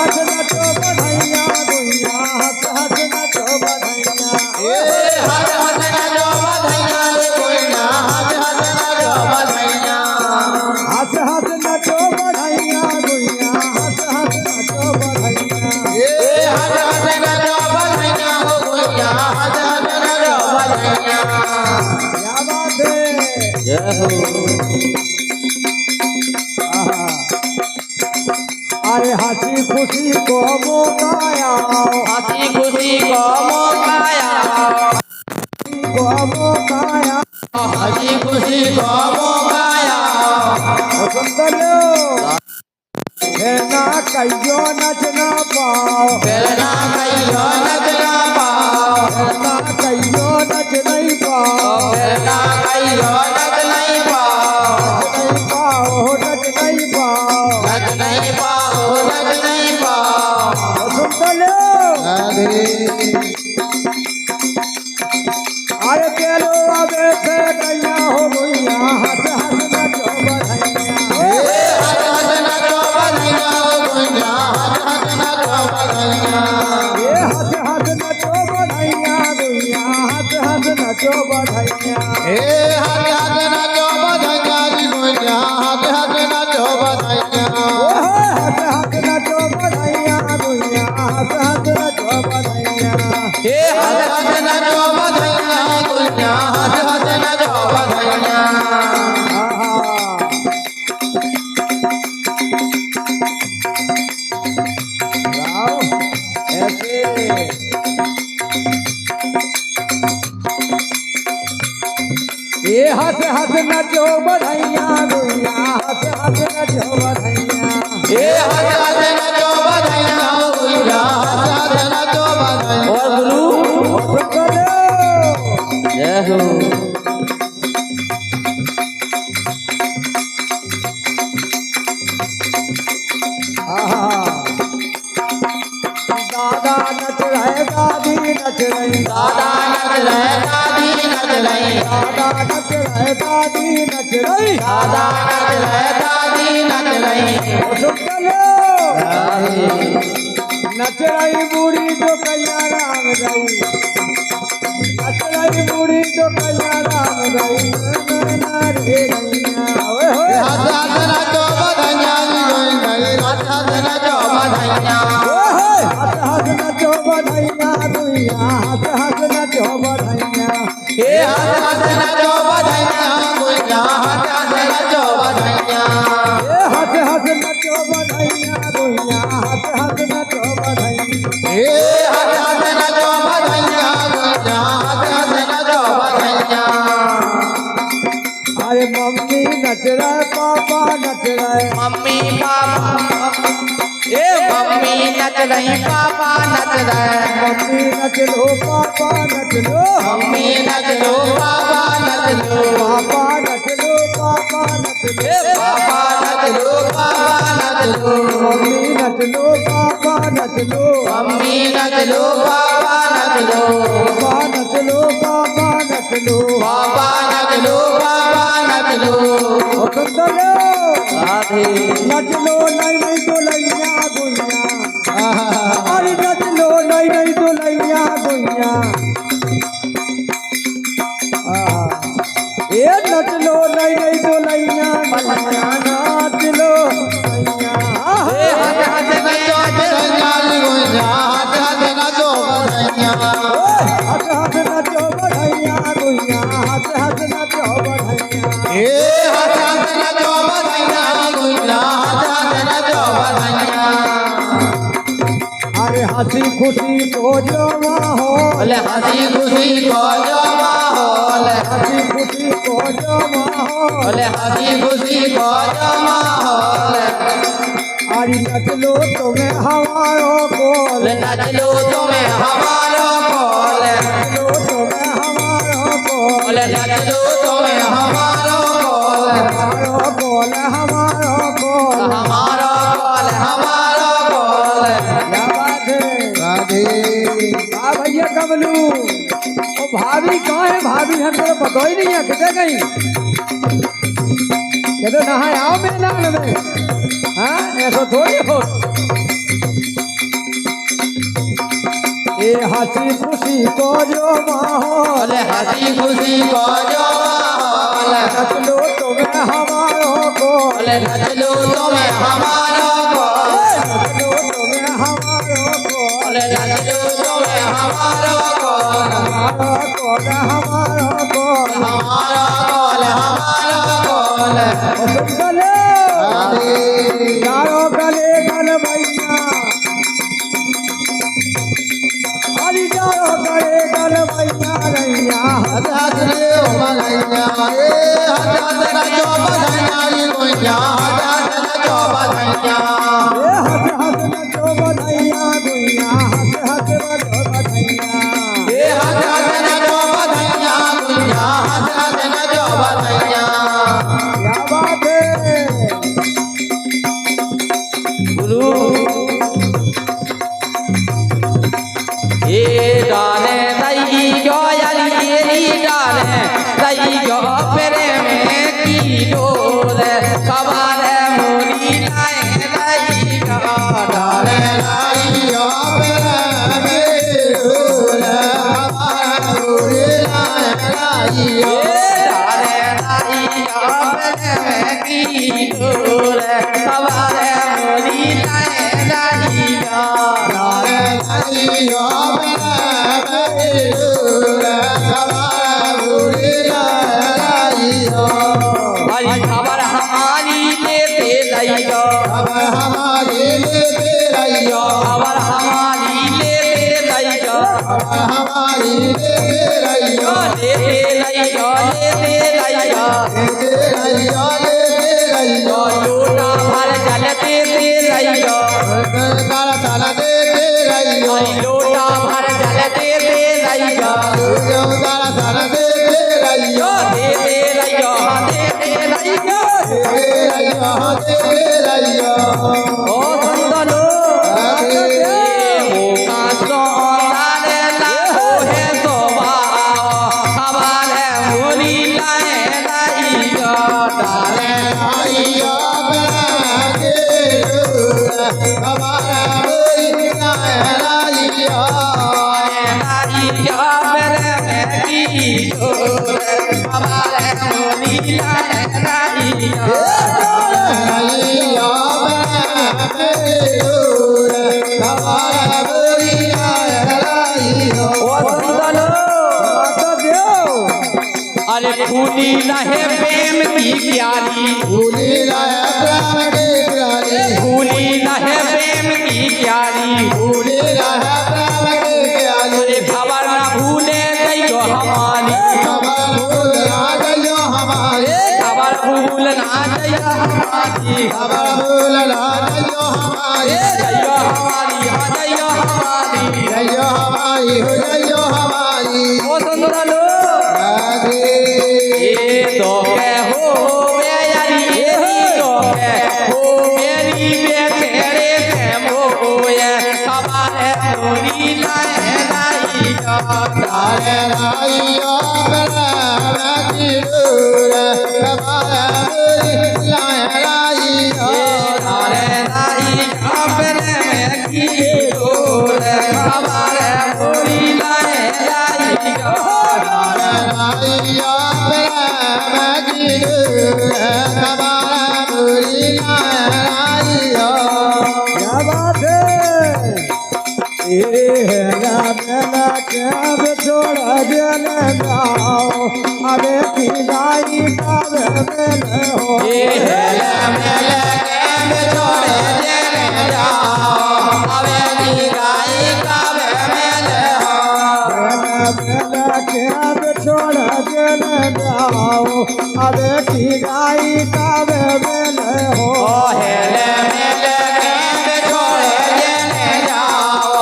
हंस नचो बधाइयाँ गुइया हंस हंस नचो बधाइयाँ हंस हंस नचो बधाइयाँ रे गुइया हंस हंस नचो बधाइयाँ हंस हंस नचो बधाइयाँ गुइया हंस हंस नचो बधाइयाँ हंस हंस नचो बधाइयाँ हो गुइया हंस हंस नचो बधाइयाँ। क्या बात है जय हो। अरे हंसी खुशी को मौकाया हंसी खुशी को मौकाया को मौकाया हंसी खुशी को मौकाया सुंदर ना कहियो नचना पाओ फिर ना कहियो नच ना पाओ ना कहियो नच नहीं पाओ फिर ना कहियो नच नहीं पाओ नहीं पाओ नच नहीं पाओ नच नहीं पाओ नच नहीं पाओ। सुंदर अरे चलो अब से कैया हो गैया हंस हंस नचो बधाइयाँ हंस हंस नचो बधाइयाँ हो गुइया हंस हंस नचो बधाइयाँ ये हंस हंस नचो बधाइयाँ गुइया हंस हंस नचो बधाइयाँ हंस हंस नचो बधाइयाँ रे गुइया हंस हंस नचो बधाइयाँ ओहे हंस हंस नचो बधाइयाँ गुइया हंस हंस नचो बधाइयाँ हंस हंस नचो बधाइयाँ गुइया हंस हंस नचो बधाइयाँ। आहा गाओ ऐसे ये हंस हंस नचो बधाइयाँ गुइया हंस हंस नचो बधाइयाँ हंस हंस नचो बधाइयाँ हो गुइया हंस हंस नचो बधाइयाँ। और गुरु जय हो। दादा नच रहे दादी नच रही दादा नच रहे दादी नच रही दादा नच रहे दादी नच रही दादा नच रहे दादी नच रही नच रही बूढ़ी जो कैया राम रही नच रही बूढ़ी जो कैया राम रही रे गैया ओए होए हंस हंस नचो बधाइयाँ रे गुइया हंस हंस नचो बधाइयाँ ओए हंस हंस नचो बधाइयाँ दुइया हंस हंस नचो बधाइयाँ हंस हंस नचो बधाइयाँ गुइया हंस हंस नचो बधाइयाँ ये हंस हंस नचो बधाइयाँ दुइया हंस हंस नचो बधाइयाँ हंस हंस नचो बधाइयाँ गुइया हंस हंस नचो बधाइयाँ। अरे मम्मी नच रहे पापा नच रहे मम्मी पापा मम्मी नच रही पापा नच रहे मम्मी नच लो पापा नच लो मम्मी नच लो पापा नच लो पापा नच लो पापा नच लो पापा नच लो पापा नच लो मम्मी नच लो पापा नच लो मम्मी नच लो पापा नच लो पापा नच लो पापा नच लो पापा नच लो पापा नच लो। सुंदर राधे नच लो नहीं नहीं तो लैया गुइया अरे नच लो नहीं नहीं तो लैया गुइया ये नच लो नहीं नहीं तो लैया गुइया नाच लो लैया हंस हंस नचो बधाइयाँ रे गुइया हंस हंस नचो बधाइयाँ हंस हंस नचो बधाइयाँ गुइया हंस हंस नचो बधाइयाँ हंस हंस नचो बधाइयाँ गुइया हंस हंस नचो बधाइयाँ। अरे हंसी खुशी को जो माहौल बोले हंसी खुशी को जो माहौल हंसी खुशी को जो माहौल बोले हंसी खुशी को जो माहौल अरे नच लो तुम्हें हमारो कोल बोले नच लो तुम्हें हमारो कोल नच लो तुम्हें हमारो कोल बोले नच लो तुम्हें हमारो कोल हमारो कोल हमारो कोल हमारो कोल हमारो कोल। क्या बात है राधे हाँ भैया कमलू ओ भाभी कहाँ है भाभी हमको तो पता ही नहीं है कितने गई ये तो नहाए आओ मेरे नाल में हाँ ऐसा थोड़ी हो ये हंसी खुशी को जो माहौल हंसी खुशी को जो माहौल नच लो तुम्हें हमारों को नच लो तुम्हें हमारों को नच लो तुम्हें हमारों को नच लो तुम्हें हमारों को हमारा कोल हमारा कोल हमारा कोल हमारा कोल गले यारो गले गल भैया हरी यारो गले गल भैया रैया हद हद रे ओ बधैया ए हद हद नचो बधैया रे गुइया हद हद नचो बधैया ये हंस हंस नचो बधैया गुइया हंस हंस नचो बधैया ए हद हद नचो बधैया गुइया हद हद नचो बधैया क्या बात है गुरु ए डाले दई जो यारी डाले दई जो पेरे में की डोर कबार मोरी लाए दई डाले दई जो पेरे में डोर कबार मोरी लाए दई डाले दई जो पेरे में की डोर कबार मोरी लाए दई डाले दई जो खबर हमारी लेते रहियो खबर हमारी लेते रहियो खबर हमारी लेते रहियो खबर हमारी लेते रहियो लेते रहियो लेते रहियो लेते रहियो लेते रहियो लोटा भर जल देते रहियो कर साल देते रहियो लोटा भर जल देते रहियो लोटा साल देते रहियो देते रहियो देते रहियो देते रहियो ओ संतनो मुका सोनारे लागो है सोबा हमारे मुरी लाए रहियो डाले रहियो बरागे हमारे मुरी लाए रहियो रहियो मेरे की हमारे मुरी लाए रहियो अरे खूनी रहे प्रेम की प्यारी खूनी रहे प्रेम की प्यारी खूनी रहे प्रेम की प्यारी खूनी रहे प्रेम की प्यारी अरे खबर न भूले गयो हमारी खबर भूल ना गयो हमारी खबर भूल ना गयो हमारी खबर भूल ना गयो हमारी गयो हमारी गयो हमारी गयो हमारी गयो हमारी ओ संतनो तो के हो वे यारी ये तो के हो मेरी बेचेरे से मोए कबारे मोरी लाए लाई डाले लाइयो बरा की दूर कबारे मोरी लाए लाइयो डाले लाइयो बरा की दूर कबारे मोरी लाए लाइयो डाले लाइयो क्या बात है ये मेला कब छोड़ देने जाओ अबे की गाई कब मेले हो मेले कब छोड़ देने जाओ अबे की गाई कब मेले हो मेला कब छोड़ देने जाओ अबे की गाई कब मेले हो हेले मेले कब छोड़ देने जाओ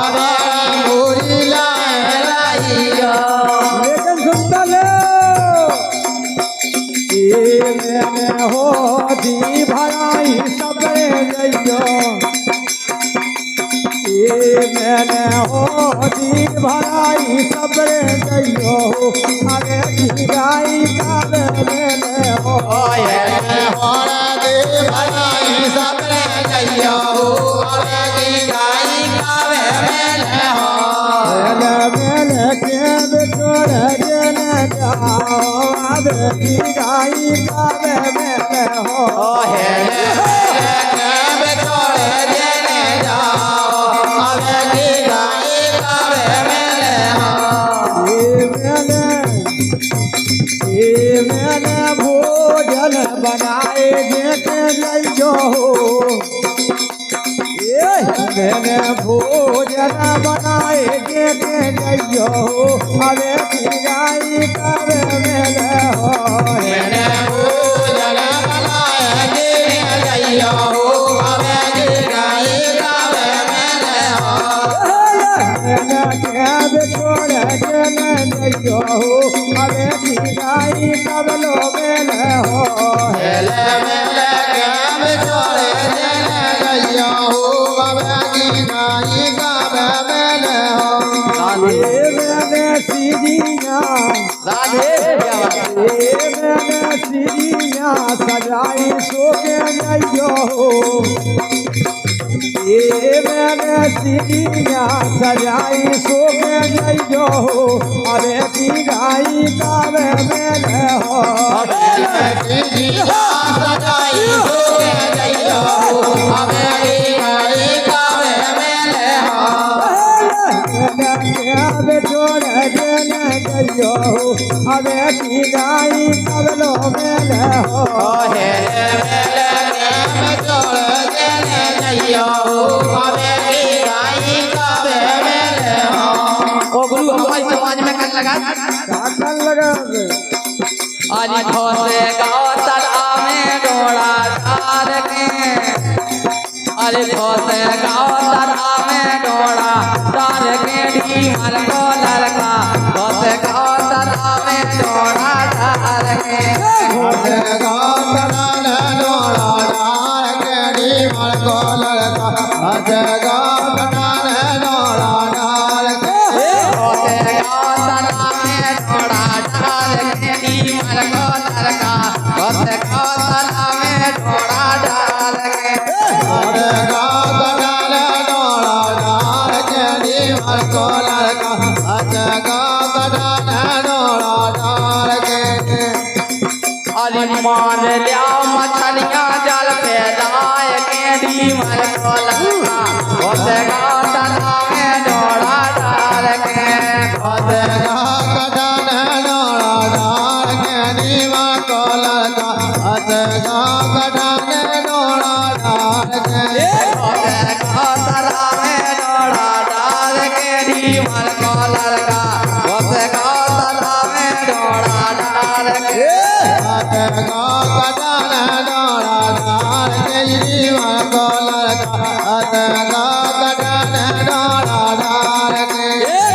अबे की मोरी लाए लाइयो लेकिन सुनता लो ये मैंने हो दी भराई सबरे जइयो ये मैंने हो दी भराई सबरे जइयो अरे की गाई काल मेले हो हेले होरा दे भलाई सबरे जइयो अबे की गाई कब मेले हो की गाई गावे मेले हो हेले मेले छोड़े देने जाओ अबे की गाई गावे मेले हो ये मैंने भोजन बनाए देखे लइयो ये मैंने भोजन बनाए देखे लइयो अबे की गाई गावे मेले हो मैंने भोजन बनाए देने जाइयो अबे की गाई गावे मेले हो कैब छोड़े देने लइयो अबे की गाई कबलो मेले हो हेले मेले कैब छोड़े देने जाइयो अबे की गाई गावे मेले हो ये मैंने सीढ़ियाँ राधे ये मैंने सीढ़ियाँ सजाई सो के नइयो ये मैंने सीढ़ियाँ सजाई सो के नइयो अबे की गाई गावे मेले हो सजाई होके जाइयो अबे की गाई गावे मेले हो कैब छोड़े देने गइयो अबे की गाई कबलो मेले हो हेले मेले कैब छोड़ देने जाइयो अबे की गाई गावे मेले हो ओ गुरु हमारे समाज में कर लगा काटन लगा अरे खोसे गाँव तला में डोड़ा डाल के अरे खोसे गाँव तला में डोड़ा डाल के ढीमल को लड़का खोसे गाँव तला में डोड़ा डाल के खोसे गाँव तला में डोड़ा डाल के ढीमल को लड़का खोसे गाँव तला में डोड़ा डाल के खोसे गाँव तला में डोड़ा डाल के ढीमल को लड़का खोसे गाँव तला में डोड़ा डाल के खोसे गाँव तला में डोड़ा डाल के ढीमल को लड़का खोसे गाँव तला में डोड़ा डाल के अरे मार लिया मछलियाँ जल पे लाए के ढीमल को लड़का खोसे गाँव तला में डोड़ा डाल के खोसे गाँव तला में डोड़ा डाल के ढीमल को लड़का खोसे गाँव तला में डोड़ा डाल के खोसे गाँव तला में डोड़ा डाल के ढीमल को लड़का खोसे गाँव तला में डोड़ा डाल के खोसे गाँव तला में डोड़ा डाल के ढीमल को लड़का खोसे गाँव तला में डोड़ा डाल के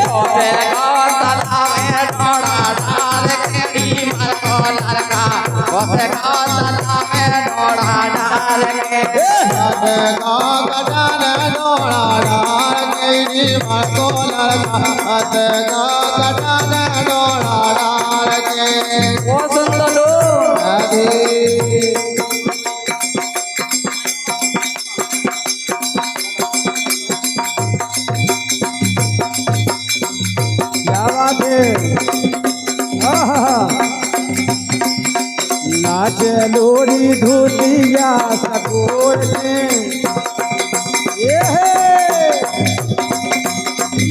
खोसे गाँव तला में डोड़ा डाल के ढीमल को लड़का खोसे गाँव तला में डोड़ा डाल के खोसे गाँव तला में डोड़ा डाल के ढीमल को लड़का खोसे गाँव तला में डोड़ा डाल के ओ सुन लो क्या बात है नाचे लोरी धुतिया सकोर के ये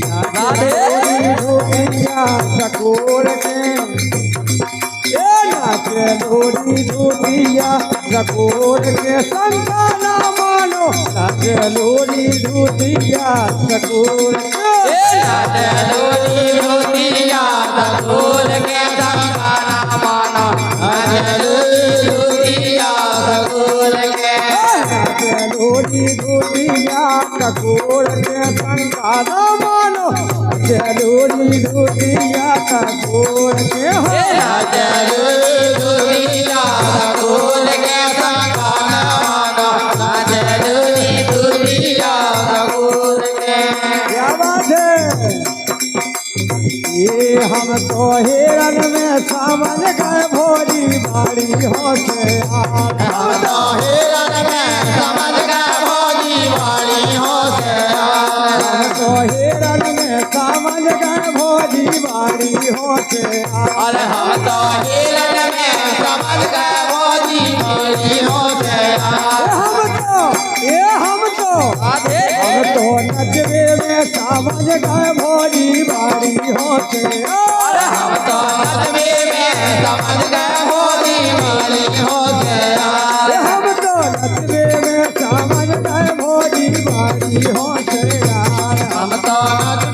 नाचे लोरी धुतिया सकोर के ये नाचे लोरी धुतिया सकोर के संताना मानो नाचे लोरी धुतिया सकोर के लोरी धोतिया सकोर के संगाना मानो धोतिया सकोर के लोरी धुतिया सकोर के संताना मानो लोरी धुतिया सकोर के धोतिया सकोर के संगाना मानो धोतिया सकोर के क्या बात है ये हम तो हिरन में सामन गए भोरी बाड़ी हो से हम तो हिरन में समझ गए भोजी बाड़ी हो से हम तो हिरन में सामन गए भोरी भोजी बाड़ी होशियार अरे हम तो हिरन में समझ गए भोजी बाड़ी होशियार हम तो नचबे में समझ गए भोजी बाड़ी होशियार अरे हम तो नचबे में समझ गए भोजी बाड़ी होशियार हम तो नचबे में समझ गए भोजी बाड़ी होशियार हम तो नच